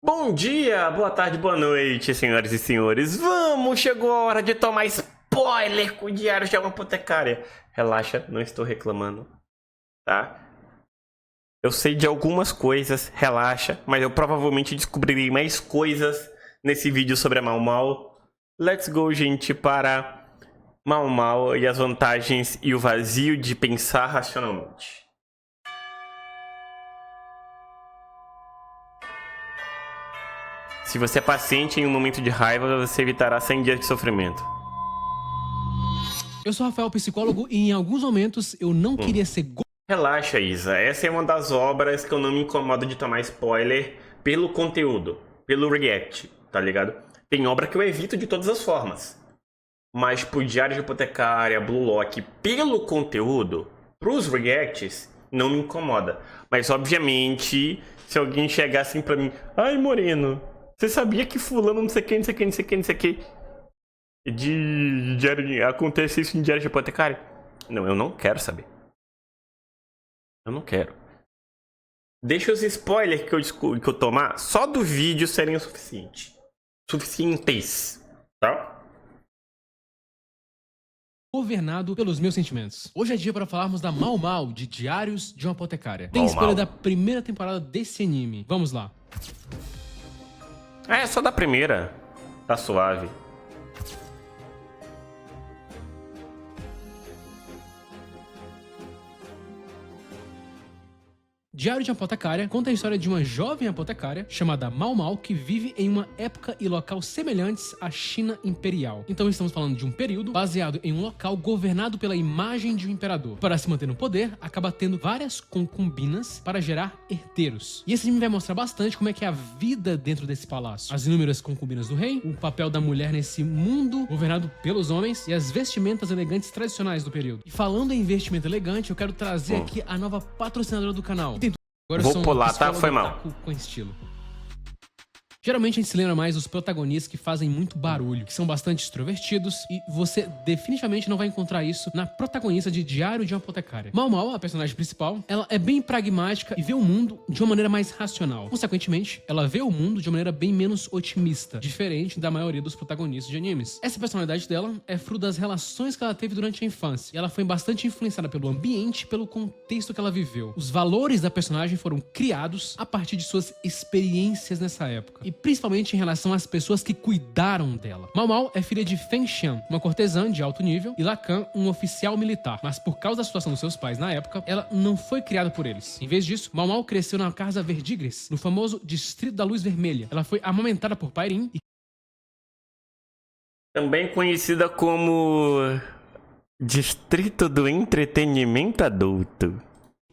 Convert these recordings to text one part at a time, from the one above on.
Bom dia, boa tarde, boa noite, senhoras e senhores. Chegou a hora de tomar spoiler com o Diário de uma Apotecária. Relaxa, não estou reclamando, tá? Eu sei de algumas coisas, relaxa, mas eu provavelmente descobrirei mais coisas nesse vídeo sobre a Mau Mau. Let's go, gente, para Mau Mau e as vantagens e o vazio de pensar racionalmente. Se você é paciente em um momento de raiva, você evitará 100 dias de sofrimento. Eu sou Rafael, psicólogo, e em alguns momentos eu não queria ser... Relaxa, Isa. Essa é uma das obras que eu não me incomodo de tomar spoiler pelo conteúdo, pelo react, tá ligado? Tem obra que eu evito de todas as formas. Mas pro Diário de Apotecária, Blue Lock, pelo conteúdo, pros reacts, não me incomoda. Mas, obviamente, se alguém chegar assim pra mim... Ai, Moreno, você sabia que fulano não sei o que, não sei o que, não sei o que, não sei o que... Acontece isso em Diário de Apotecária? Não, eu não quero saber. Eu não quero. Deixa os spoilers que eu tomar só do vídeo serem o suficiente. Suficientes, tá? Governado pelos meus sentimentos. Hoje é dia para falarmos da Mau Mau, de Diários de uma Apotecária. Tem Mau spoiler Mau. da primeira temporada desse anime. Vamos lá. É, só da primeira. Tá suave. Diário de uma Apotecária conta a história de uma jovem apotecária chamada Mau Mau que vive em uma época e local semelhantes à China Imperial. Então estamos falando de um período baseado em um local governado pela imagem de um imperador. Para se manter no poder, acaba tendo várias concubinas para gerar herdeiros. E esse anime vai mostrar bastante como é que é a vida dentro desse palácio. As inúmeras concubinas do rei, o papel da mulher nesse mundo governado pelos homens e as vestimentas elegantes tradicionais do período. E falando em vestimenta elegante, eu quero trazer aqui a nova patrocinadora do canal. Agora Vou pular, tá? Foi mal. Com estilo. Geralmente a gente se lembra mais dos protagonistas que fazem muito barulho, que são bastante extrovertidos, e você definitivamente não vai encontrar isso na protagonista de Diário de uma Apotecária. Mau Mau, a personagem principal, ela é bem pragmática e vê o mundo de uma maneira mais racional. Consequentemente, ela vê o mundo de uma maneira bem menos otimista, diferente da maioria dos protagonistas de animes. Essa personalidade dela é fruto das relações que ela teve durante a infância, e ela foi bastante influenciada pelo ambiente e pelo contexto que ela viveu. Os valores da personagem foram criados a partir de suas experiências nessa época, e principalmente em relação às pessoas que cuidaram dela. Mau Mau é filha de Feng Xian, uma cortesã de alto nível, e Lacan, um oficial militar. Mas por causa da situação dos seus pais na época, ela não foi criada por eles. Em vez disso, Mau Mau cresceu na Casa Verdigris, no famoso Distrito da Luz Vermelha. Ela foi amamentada por Pairin e Também conhecida como Distrito do Entretenimento Adulto.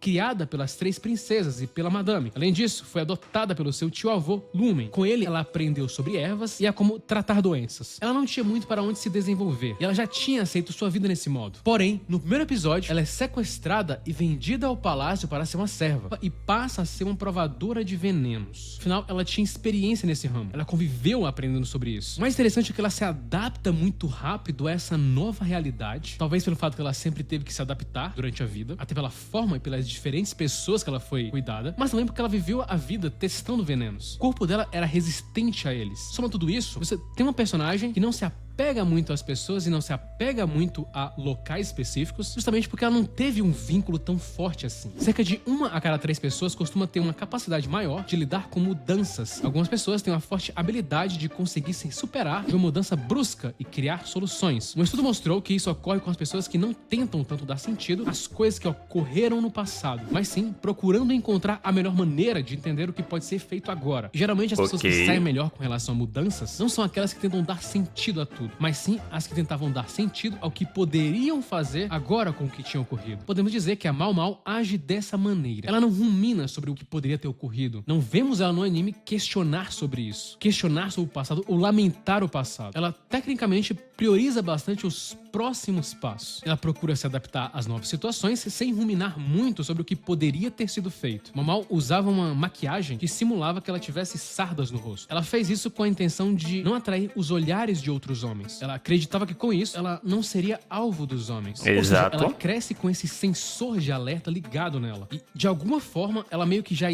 criada pelas três princesas e pela madame. Além disso, foi adotada pelo seu tio-avô, Lumen. Com ele, ela aprendeu sobre ervas e a como tratar doenças. Ela não tinha muito para onde se desenvolver, e ela já tinha aceito sua vida nesse modo. Porém, no primeiro episódio, ela é sequestrada e vendida ao palácio para ser uma serva, e passa a ser uma provadora de venenos. Afinal, ela tinha experiência nesse ramo. Ela conviveu aprendendo sobre isso. O mais interessante é que ela se adapta muito rápido a essa nova realidade, talvez pelo fato que ela sempre teve que se adaptar durante a vida, até pela forma e pelas diferentes pessoas que ela foi cuidada, mas também porque ela viveu a vida testando venenos. O corpo dela era resistente a eles. Soma tudo isso, você tem uma personagem que não se apega muito às pessoas e não se apega muito a locais específicos, justamente porque ela não teve um vínculo tão forte assim. Cerca de 1 a cada 3 pessoas costuma ter uma capacidade maior de lidar com mudanças. Algumas pessoas têm uma forte habilidade de conseguir se superar de uma mudança brusca e criar soluções. Um estudo mostrou que isso ocorre com as pessoas que não tentam tanto dar sentido às coisas que ocorreram no passado, mas sim procurando encontrar a melhor maneira de entender o que pode ser feito agora. E geralmente as pessoas que saem melhor com relação a mudanças não são aquelas que tentam dar sentido a tudo, mas sim as que tentavam dar sentido ao que poderiam fazer agora com o que tinha ocorrido. Podemos dizer que a Mau Mau age dessa maneira. Ela não rumina sobre o que poderia ter ocorrido. Não vemos ela no anime questionar sobre isso, questionar sobre o passado ou lamentar o passado. Ela tecnicamente prioriza bastante os próximos passos. Ela procura se adaptar às novas situações sem ruminar muito sobre o que poderia ter sido feito. Mau Mau usava uma maquiagem que simulava que ela tivesse sardas no rosto. Ela fez isso com a intenção de não atrair os olhares de outros homens. Ela acreditava que com isso ela não seria alvo dos homens. Exato. Ou seja, ela cresce com esse sensor de alerta ligado nela. E de alguma forma ela meio que já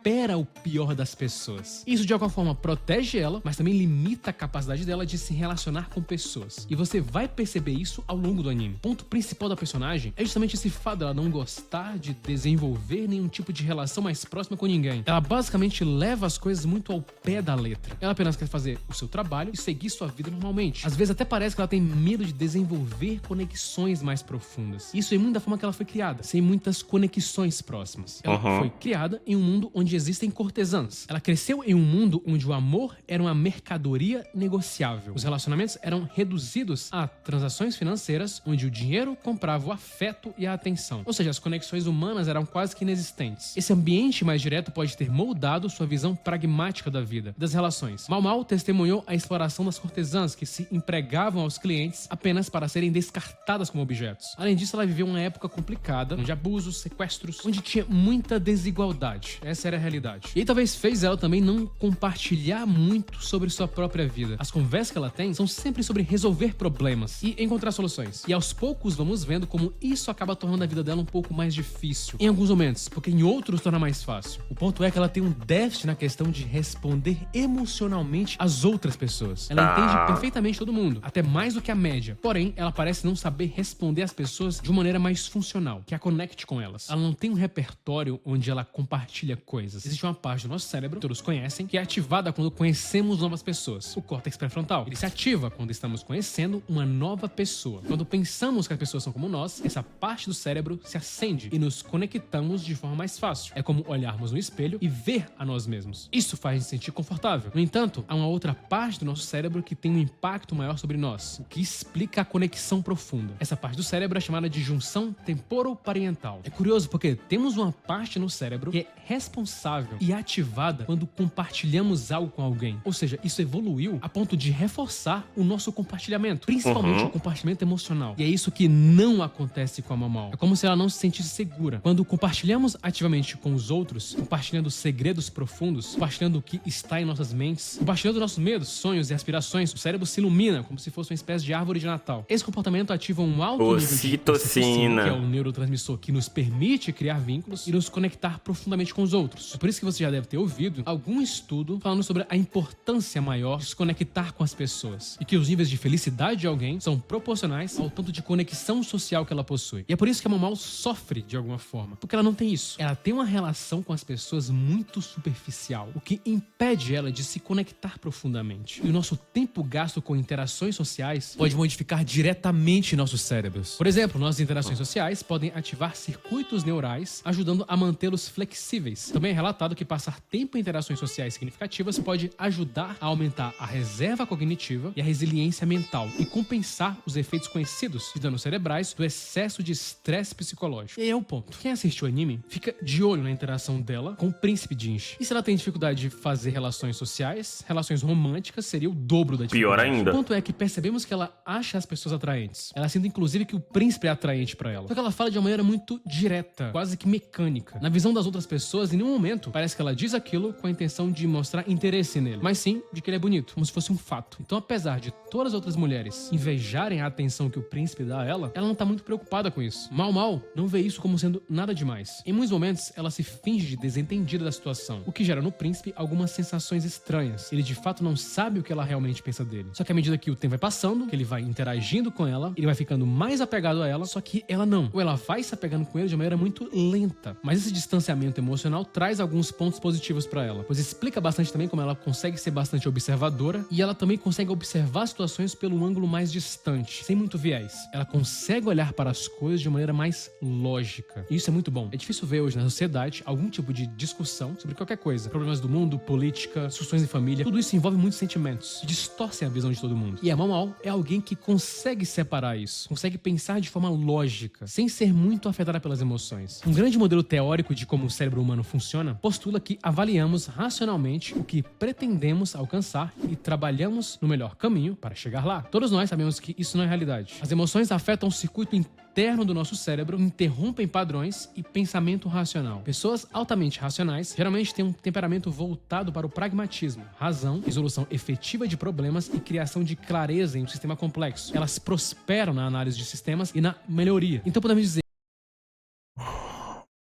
espera o pior das pessoas. Isso de alguma forma protege ela, mas também limita a capacidade dela de se relacionar com pessoas. E você vai perceber isso ao longo do anime. O ponto principal da personagem é justamente esse fato dela não gostar de desenvolver nenhum tipo de relação mais próxima com ninguém. Ela basicamente leva as coisas muito ao pé da letra. Ela apenas quer fazer o seu trabalho e seguir sua vida normalmente. Às vezes até parece que ela tem medo de desenvolver conexões mais profundas. Isso é muito da forma que ela foi criada, sem muitas conexões próximas. Ela foi criada em um mundo onde existem cortesãs. Ela cresceu em um mundo onde o amor era uma mercadoria negociável. Os relacionamentos eram reduzidos a transações financeiras, onde o dinheiro comprava o afeto e a atenção. Ou seja, as conexões humanas eram quase que inexistentes. Esse ambiente mais direto pode ter moldado sua visão pragmática da vida, das relações. Mau Mau testemunhou a exploração das cortesãs que se empregavam aos clientes apenas para serem descartadas como objetos. Além disso, ela viveu uma época complicada, onde abusos, sequestros, onde tinha muita desigualdade. Essa era a realidade. E aí, talvez fez ela também não compartilhar muito sobre sua própria vida. As conversas que ela tem são sempre sobre resolver problemas e encontrar soluções. E aos poucos vamos vendo como isso acaba tornando a vida dela um pouco mais difícil. Em alguns momentos, porque em outros torna mais fácil. O ponto é que ela tem um déficit na questão de responder emocionalmente às outras pessoas. Ela entende perfeitamente todo mundo, até mais do que a média. Porém, ela parece não saber responder às pessoas de uma maneira mais funcional, que a conecte com elas. Ela não tem um repertório onde ela compartilha coisas. Existe uma parte do nosso cérebro, todos conhecem, que é ativada quando conhecemos novas pessoas. O córtex pré-frontal. Ele se ativa quando estamos conhecendo uma nova pessoa. Quando pensamos que as pessoas são como nós, essa parte do cérebro se acende e nos conectamos de forma mais fácil. É como olharmos no espelho e ver a nós mesmos. Isso faz nos sentir confortável. No entanto, há uma outra parte do nosso cérebro que tem um impacto maior sobre nós, o que explica a conexão profunda. Essa parte do cérebro é chamada de junção temporoparietal. É curioso porque temos uma parte no cérebro que é responsável e ativada quando compartilhamos algo com alguém. Ou seja, isso evoluiu a ponto de reforçar o nosso compartilhamento, principalmente o compartilhamento emocional. E é isso que não acontece com a Mau Mau. É como se ela não se sentisse segura. Quando compartilhamos ativamente com os outros, compartilhando segredos profundos, compartilhando o que está em nossas mentes, compartilhando nossos medos, sonhos e aspirações, o cérebro se ilumina como se fosse uma espécie de árvore de Natal. Esse comportamento ativa um alto nível de ocitocina, que é o neurotransmissor que nos permite criar vínculos e nos conectar profundamente com os outros. É por isso que você já deve ter ouvido algum estudo falando sobre a importância maior de se conectar com as pessoas e que os níveis de felicidade de alguém são proporcionais ao tanto de conexão social que ela possui. E é por isso que a Mau Mau sofre de alguma forma, porque ela não tem isso. Ela tem uma relação com as pessoas muito superficial, o que impede ela de se conectar profundamente. E o nosso tempo gasto com interações sociais pode modificar diretamente nossos cérebros. Por exemplo, nossas interações sociais podem ativar circuitos neurais, ajudando a mantê-los flexíveis. Também é relatado que passar tempo em interações sociais significativas pode ajudar a aumentar a reserva cognitiva e a resiliência mental e compensar os efeitos conhecidos de danos cerebrais do excesso de estresse psicológico. E aí é o ponto. Quem assistiu o anime fica de olho na interação dela com o príncipe Jinchi. E se ela tem dificuldade de fazer relações sociais, relações românticas seria o dobro da dificuldade. Pior ainda. O ponto é que percebemos que ela acha as pessoas atraentes. Ela sinta inclusive que o príncipe é atraente pra ela. Só que ela fala de uma maneira muito direta, quase que mecânica. Na visão das outras pessoas, em nenhum momento parece que ela diz aquilo com a intenção de mostrar interesse nele, mas sim de que ele é bonito, como se fosse um fato. Então, apesar de todas as outras mulheres invejarem a atenção que o príncipe dá a ela não tá muito preocupada com isso. Mau Mau não vê isso como sendo nada demais. Em muitos momentos, ela se finge de desentendida da situação, o que gera no príncipe algumas sensações estranhas. Ele de fato não sabe o que ela realmente pensa dele. Só que à medida que o tempo vai passando, que ele vai interagindo com ela, ele vai ficando mais apegado a ela, só que ela não. Ou ela vai se apegando com ele de maneira muito lenta. Mas esse distanciamento emocional traz alguns pontos positivos pra ela, pois explica bastante também como ela consegue ser bastante observadora e ela também consegue observar situações pelo ângulo mais distante, sem muito viés. Ela consegue olhar para as coisas de maneira mais lógica. E isso é muito bom. É difícil ver hoje na sociedade algum tipo de discussão sobre qualquer coisa. Problemas do mundo, política, discussões em família, tudo isso envolve muitos sentimentos que distorcem a visão de todo mundo. E a Mau Mau é alguém que consegue separar isso, consegue pensar de forma lógica, sem ser muito afetada pelas emoções. Um grande modelo teórico de como o cérebro humano funciona postula que avaliamos racionalmente o que pretendemos alcançar e trabalhamos no melhor caminho para chegar lá. Todos nós sabemos que isso não é realidade. As emoções afetam o circuito interno do nosso cérebro, interrompem padrões e pensamento racional. Pessoas altamente racionais geralmente têm um temperamento voltado para o pragmatismo, razão, resolução efetiva de problemas e criação de clareza em um sistema complexo. Elas prosperam na análise de sistemas e na melhoria. Então podemos dizer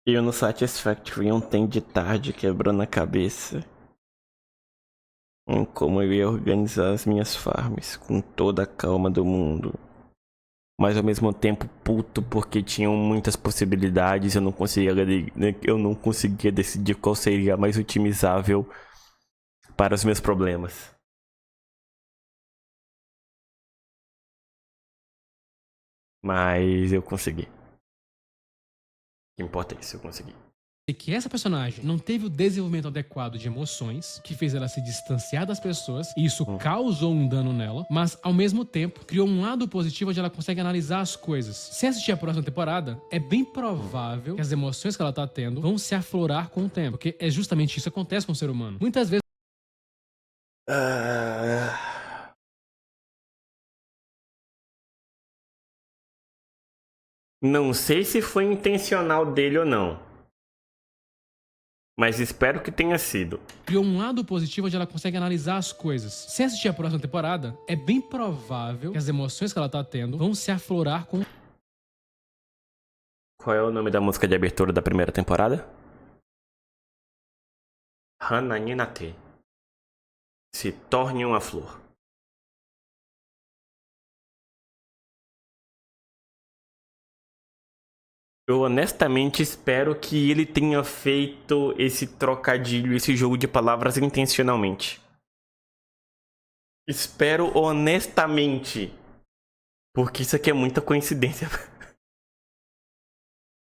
Eu no Satisfactory ontem de tarde quebrando a cabeça em como eu ia organizar as minhas farms com toda a calma do mundo. Mas ao mesmo tempo puto porque tinham muitas possibilidades, eu não conseguia decidir qual seria a mais otimizável para os meus problemas. Mas eu consegui. O que importa é isso, eu consegui. E que essa personagem não teve o desenvolvimento adequado de emoções, que fez ela se distanciar das pessoas, e isso causou um dano nela, mas ao mesmo tempo criou um lado positivo onde ela consegue analisar as coisas. Se assistir a próxima temporada, é bem provável que as emoções que ela tá tendo vão se aflorar com o tempo, porque é justamente isso que acontece com o ser humano. Muitas vezes Não sei se foi intencional dele ou não. Mas espero que tenha sido. criou um lado positivo onde ela consegue analisar as coisas. Se assistir a próxima temporada, é bem provável que as emoções que ela tá tendo vão se aflorar com... Qual é o nome da música de abertura da primeira temporada? Hananinate. Se torne uma flor. Eu honestamente espero que ele tenha feito esse trocadilho, esse jogo de palavras intencionalmente. Espero honestamente. Porque isso aqui é muita coincidência.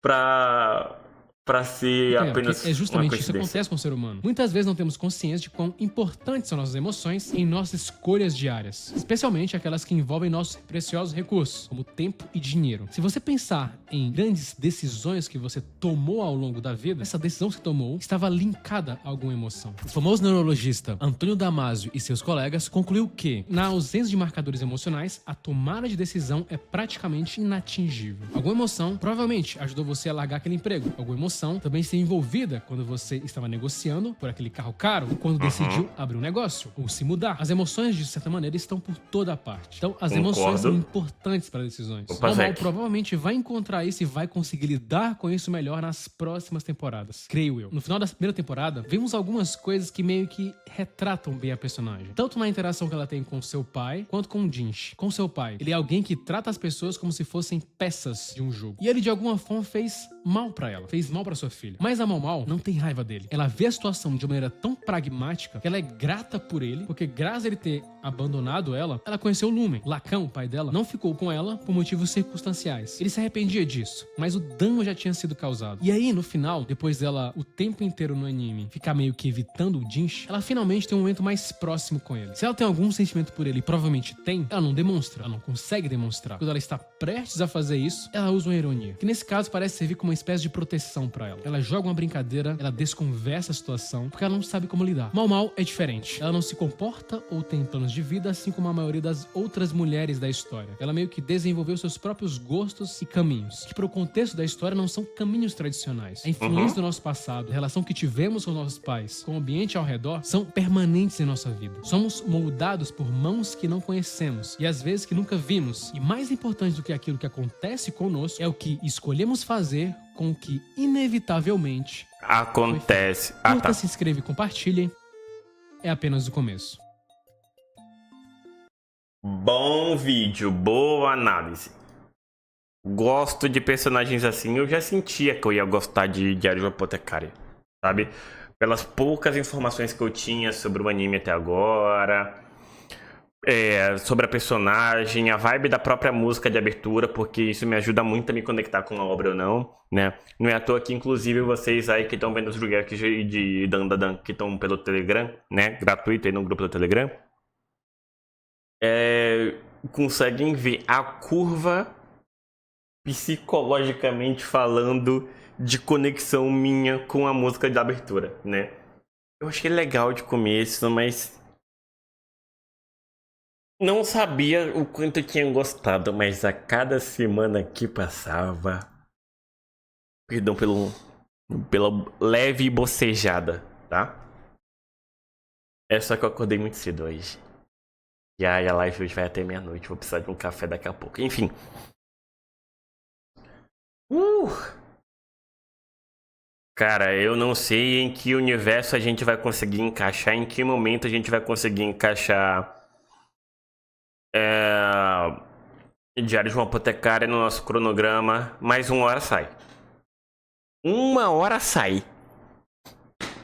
pra ser apenas é justamente uma isso que coincidência. acontece com o ser humano. Muitas vezes não temos consciência de quão importantes são nossas emoções em nossas escolhas diárias, especialmente aquelas que envolvem nossos preciosos recursos, como tempo e dinheiro. Se você pensar em grandes decisões que você tomou ao longo da vida, essa decisão que você tomou estava linkada a alguma emoção. O famoso neurologista Antônio Damasio e seus colegas concluiu que, na ausência de marcadores emocionais, a tomada de decisão é praticamente inatingível. Alguma emoção provavelmente ajudou você a largar aquele emprego. Alguma emoção também ser envolvida quando você estava negociando por aquele carro caro, ou quando decidiu abrir um negócio, ou se mudar. As emoções, de certa maneira, estão por toda a parte. Então, as emoções são importantes para decisões. O Mal provavelmente vai encontrar isso e vai conseguir lidar com isso melhor nas próximas temporadas, creio eu. No final da primeira temporada, vemos algumas coisas que meio que retratam bem a personagem. Tanto na interação que ela tem com seu pai, quanto com o Jinx. Com seu pai, ele é alguém que trata as pessoas como se fossem peças de um jogo. E ele, de alguma forma, fez mal pra ela. Fez mal pra sua filha. Mas a Mal não tem raiva dele. Ela vê a situação de uma maneira tão pragmática que ela é grata por ele, porque graças a ele ter abandonado ela, ela conheceu o Lumen. Lacan, o pai dela, não ficou com ela por motivos circunstanciais. Ele se arrependia disso, mas o dano já tinha sido causado. E aí, no final, depois dela o tempo inteiro no anime ficar meio que evitando o Jinx, ela finalmente tem um momento mais próximo com ele. Se ela tem algum sentimento por ele, e provavelmente tem, ela não demonstra, ela não consegue demonstrar. Quando ela está prestes a fazer isso, ela usa uma ironia, que nesse caso parece servir como uma espécie de proteção pra ela. Ela joga uma brincadeira, ela desconversa a situação, porque ela não sabe como lidar. Mal é diferente. Ela não se comporta ou tem planos de vida, assim como a maioria das outras mulheres da história. Ela meio que desenvolveu seus próprios gostos e caminhos, que pro contexto da história não são caminhos tradicionais. A influência do nosso passado, a relação que tivemos com nossos pais, com o ambiente ao redor, são permanentes em nossa vida. Somos moldados por mãos que não conhecemos e às vezes que nunca vimos. E mais importante do que aquilo que acontece conosco é o que escolhemos fazer com o que inevitavelmente acontece. Curta, se inscreva e compartilhe. É apenas o começo. Bom vídeo, boa análise. Gosto de personagens assim. Eu já sentia que eu ia gostar de Diário de uma Apotecária, sabe? Pelas poucas informações que eu tinha sobre o anime até agora, sobre a personagem, a vibe da própria música de abertura, porque isso me ajuda muito a me conectar com a obra ou não, né? Não é à toa que, inclusive, vocês aí que estão vendo os reacts de Dandadan, que estão pelo Telegram, né? Gratuito aí no grupo do Telegram, conseguem ver a curva, psicologicamente falando, de conexão minha com a música de abertura, né? Eu achei legal de começo, mas não sabia o quanto eu tinha gostado, mas a cada semana que passava, perdão pela leve bocejada, tá? É só que eu acordei muito cedo hoje. E aí a live hoje vai até meia-noite, vou precisar de um café daqui a pouco. Enfim. Cara, eu não sei em que universo a gente vai conseguir encaixar, em que momento a gente vai conseguir encaixar Diário de uma Apotecária no nosso cronograma, mas 1 hora sai. 1 hora sai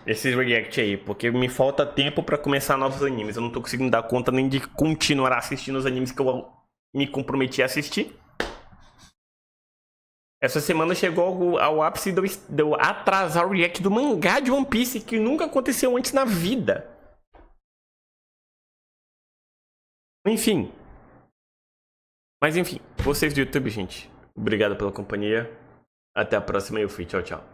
esse react aí, porque me falta tempo pra começar novos animes. Eu não tô conseguindo dar conta nem de continuar assistindo os animes que eu me comprometi a assistir. Essa semana chegou ao ápice de eu atrasar o react do mangá de One Piece, que nunca aconteceu antes na vida. Enfim. Mas enfim, vocês do YouTube, gente. Obrigado pela companhia. Até a próxima e eu fui. Tchau, tchau.